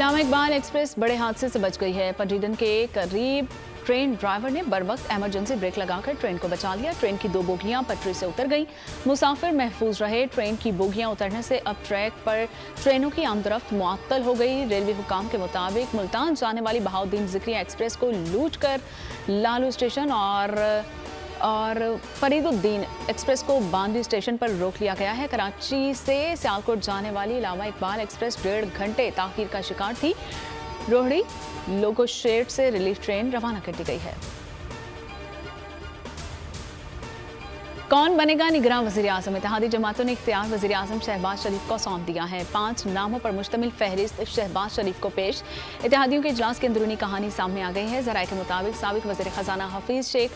अल्लामा Iqbal express बड़े हादसे से बच गई है। पटडीन के करीब ट्रेन ड्राइवर ने बरवक्त इमरजेंसी ब्रेक लगाकर ट्रेन को बचा लिया। ट्रेन की 2 बोगियां पटरी से उतर गईं। मुसाफिर महफूज रहे। ट्रेन की बोगियां उतरने से अब ट्रैक पर ट्रेनों की आमदरफ्त मुअत्तल हो गई। रेलवे हुकाम के मुताबिक मुल्तान जाने वाली बहाउद्दीन ज़िक्रिया एक्सप्रेस को लूट कर लालू स्टेशन और फरीदुद्दीन एक्सप्रेस को बांदी स्टेशन पर रोक लिया गया है। कराची से सियालकोट जाने वाली अल्लामा इकबाल एक्सप्रेस 1.5 घंटे ताखीर का शिकार थी। रोहड़ी लोगो शेड से रिलीफ ट्रेन रवाना कर दी गई है। कौन बनेगा निगरां वज़ीर आज़म? इत्तेहादी जमातों ने इख्तियार वज़ीर आज़म शहबाज शरीफ को सौंप दिया है। 5 नामों पर मुश्तमिल फहरिस्त शहबाज शरीफ को पेश। इत्तेहादियों के इजलास की अंदरूनी कहानी सामने आ गई है। ज़राए के मुताबिक साबिक वज़ीर ख़जाना हफीज़ शेख,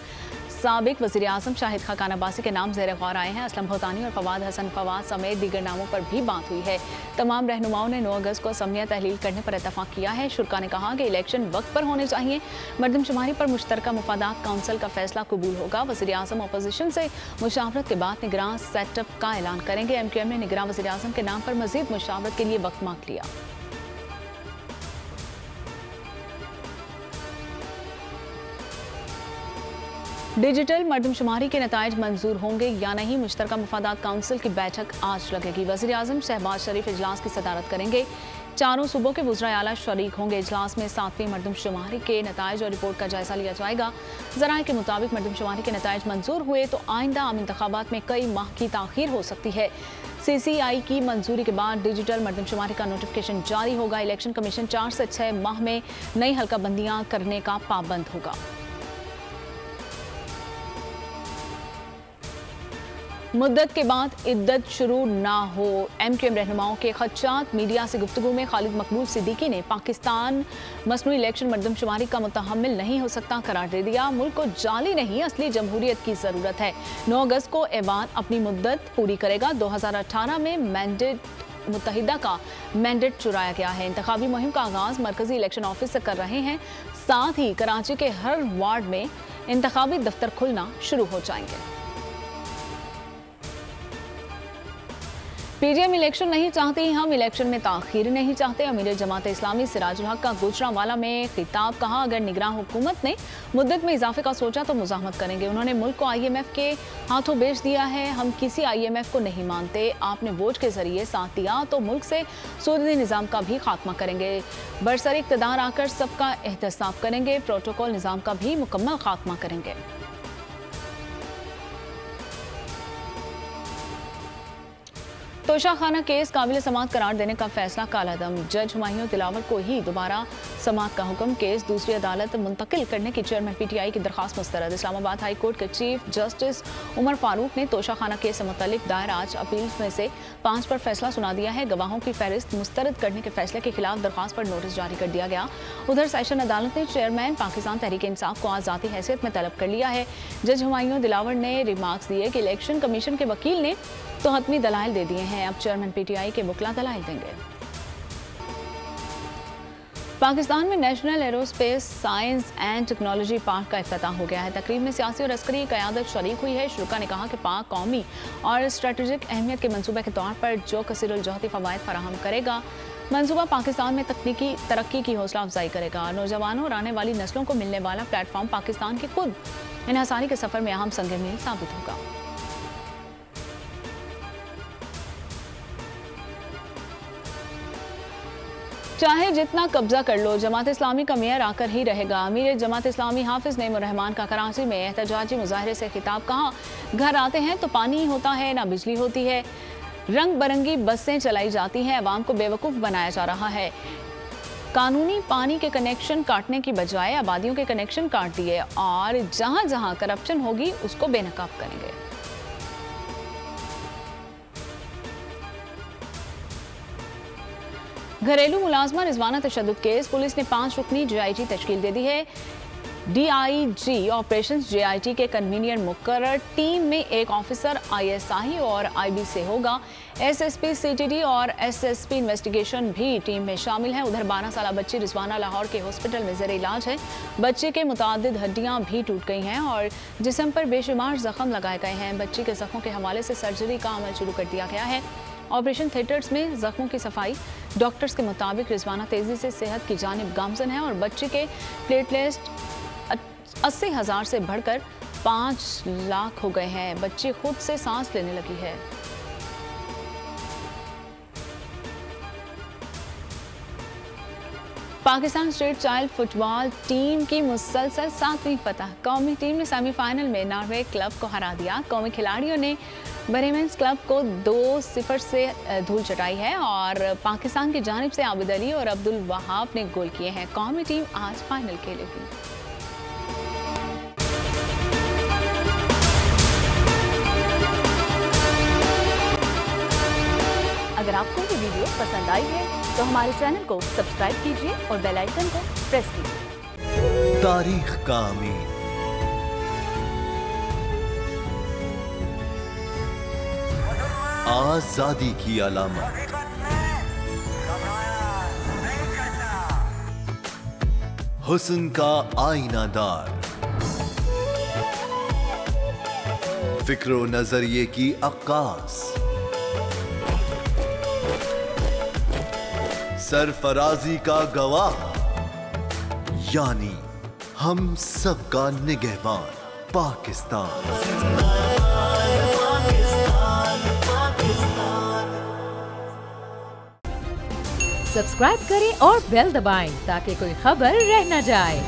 साबिक वज़ीर आज़म शाहिद खाकान अब्बासी के नाम ज़ेर गौर आए हैं। असलम भूतानी और फवाद हसन फवाद समेत दीगर नामों पर भी बात हुई है। तमाम रहनुमाओं ने 9 अगस्त को असम्बलियाँ तहलील करने पर इत्तफाक किया है। शुरा ने कहा कि इलेक्शन वक्त पर होने चाहिए। मरदमशुमारी पर मुश्तरका मुफादात काउंसिल का फैसला कबूल होगा। वज़ीर आज़म अपोजिशन से मुशावरत के बाद निगरान सेटअप का ऐलान करेंगे। MQM ने निगरान वज़ीर आज़म के नाम पर मज़ीद मुशावरत के लिए वक्त मांग लिया। डिजिटल मरदमशुमारी के नताइज मंजूर होंगे या नहीं, मुश्तरका मुफादात काउंसिल की बैठक आज लगेगी। वज़ीर आज़म शहबाज शरीफ इजलास की सदारत करेंगे। चारों सूबों के वुज़राए आला शरीक होंगे। इजलास में 7वीं मरदमशुमारी के नताइज और रिपोर्ट का जायजा लिया जाएगा। ज़राए के मुताबिक मरदमशुमारी के नताइज मंजूर हुए तो आइंदा आम इंतखाबात में कई माह की ताख़ीर हो सकती है। CCI की मंजूरी के बाद डिजिटल मरदमशुमारी का नोटिफिकेशन जारी होगा। इलेक्शन कमीशन 4 से 6 माह में नई हल्का बंदियाँ करने का पाबंद होगा। मुद्दत के बाद इद्दत शुरू ना हो। MQM रहनुमाओं के खदशात। मीडिया से गुफ्तगू में खालिद मकबूल सिद्दीकी ने पाकिस्तान मसनूई इलेक्शन मरदमशुमारी का मुतहम्मिल नहीं हो सकता करार दे दिया। मुल्क को जाली नहीं, असली जमहूरियत की ज़रूरत है। 9 अगस्त को ऐवान अपनी मुद्दत पूरी करेगा। 2018 में मैंडेट मुत्तहिदा का मैंडेट चुराया गया है। इंतखाबी मुहिम का आगाज़ मरकजी इलेक्शन ऑफिस से कर रहे हैं। साथ ही कराची के हर वार्ड में इंतखाबी दफ्तर खुलना शुरू हो जाएंगे। PDM इलेक्शन नहीं चाहती, हम इलेक्शन में ताख़ीर नहीं चाहते। अमीर जमात इस्लामी सिराजुल हक का गुजरांवाला में खिताब। कहा, अगर निगरान हुकूमत ने मुद्दत में इजाफे का सोचा तो मुज़ाहमत करेंगे। उन्होंने मुल्क को IMF के हाथों बेच दिया है। हम किसी IMF को नहीं मानते। आपने वोट के जरिए साथ दिया तो मुल्क से सूदी निज़ाम का भी खात्मा करेंगे। बरसर इक़्तिदार आकर सबका एहतसाब करेंगे। प्रोटोकॉल निज़ाम का भी मुकम्मल खात्मा करेंगे। तोशाखाना केस काबिल समाअत करार देने का फैसला कालादम। जज हुमायूं दिलावर को ही दोबारा समाअत का हुक्म। केस दूसरी अदालत मुंतकिल करने की चेयरमैन PTI की दरख्वास्त मुस्तरद। इस्लामाबाद हाई कोर्ट के चीफ जस्टिस उमर फारूक ने तोशाखाना केस से मुतल्लिक दायर आज अपील में से 5 पर फैसला सुना दिया है। गवाहों की फहरिस्त मुस्तरद करने के फैसले के खिलाफ दरख्वास्त पर नोटिस जारी कर दिया गया। उधर सेशन अदालत ने चेयरमैन पाकिस्तान तहरीक इंसाफ को आज़ादी हैसियत में तलब कर लिया है। जज हुमायूं दिलावर ने रिमार्क्स दिए कि इलेक्शन कमीशन के वकील ने तो हतमी दलाइल दे दिए हैं। अब चेयरमैन PTI के वकला दलाइल देंगे। पाकिस्तान में national aerospace science and technology park का इफ्तिताह हो गया है। तकरीब में सियासी और अस्करी क़यादत शरीक हुई है। शुरा ने कहा कि पार्क कौमी और स्ट्रेटेजिक अहमियत के मनसूबे के तौर पर जो कसीरुल जहती फ़वाइद फराहम करेगा। मनसूबा पाकिस्तान में तकनीकी तरक्की की हौसला अफजाई करेगा। नौजवानों और आने वाली नस्लों को मिलने वाला प्लेटफॉर्म पाकिस्तान के खुद इन्हसारी के सफ़र में अहम संग मील साबित होगा। चाहे जितना कब्जा कर लो, जमात इस्लामी का मेयर आकर ही रहेगा। अमीर जमात इस्लामी हाफिज नईमुर रहमान का कराची में एहतजाजी मुजाहरे से खिताब। कहा, घर आते हैं तो पानी होता है ना बिजली होती है। रंग बरंगी बसें चलाई जाती हैं। अवाम को बेवकूफ़ बनाया जा रहा है। कानूनी पानी के कनेक्शन काटने की बजाय आबादियों के कनेक्शन काट दिए और जहाँ जहाँ करप्शन होगी उसको बेनकाब करेंगे। घरेलू मुलाजमा रिजवाना तशद्दुद केस। पुलिस ने 5 रुकनी JIT तश्कील दे दी है। DIG ऑपरेशंस JIT के कन्वीनियर मुकर्रर। टीम में एक ऑफिसर ISI और IB से होगा। SSP CTD और SSP इन्वेस्टिगेशन भी टीम में शामिल है। उधर 12 साल बच्ची रिजवाना लाहौर के हॉस्पिटल में ज़ेर इलाज है। बच्चे के मुतादिद हड्डियां भी टूट गई हैं और जिस्म पर बेशुमार जख्म लगाए गए हैं। बच्ची के जख्मों के हवाले से सर्जरी का अमल शुरू कर दिया गया है। ऑपरेशन थिएटर्स में जख्मों की सफाई। डॉक्टर्स के मुताबिक रिजवाना तेजी से सेहत की जानिब गामजन है और बच्चे के प्लेटलेट 80,000 से बढ़कर 5 लाख हो गए हैं। बच्ची खुद से सांस लेने लगी है। Pakistan state child football team की मुसलसल 7वीं फतह। कौमी टीम ने सेमीफाइनल में नॉर्वे क्लब को हरा दिया। कौमी खिलाड़ियों ने ब्रेमेंस क्लब को 2-0 से धूल चटाई है और पाकिस्तान की जानिब से आबिद अली और अब्दुल वहाब ने गोल किए हैं। कौमी टीम आज फाइनल खेलेगी। अगर आपको ये वीडियो पसंद आई है तो हमारे चैनल को सब्सक्राइब कीजिए और बेल आइकन को प्रेस कीजिए। तारीख का अमीन, आजादी की अलामत, हुस्न का आईनादार, फिक्रो नजरिए की अक्कास, सरफराजी का गवाह, यानी हम सबका निगहबान पाकिस्तान। सब्सक्राइब करें और बेल दबाएं ताकि कोई खबर रह न जाए।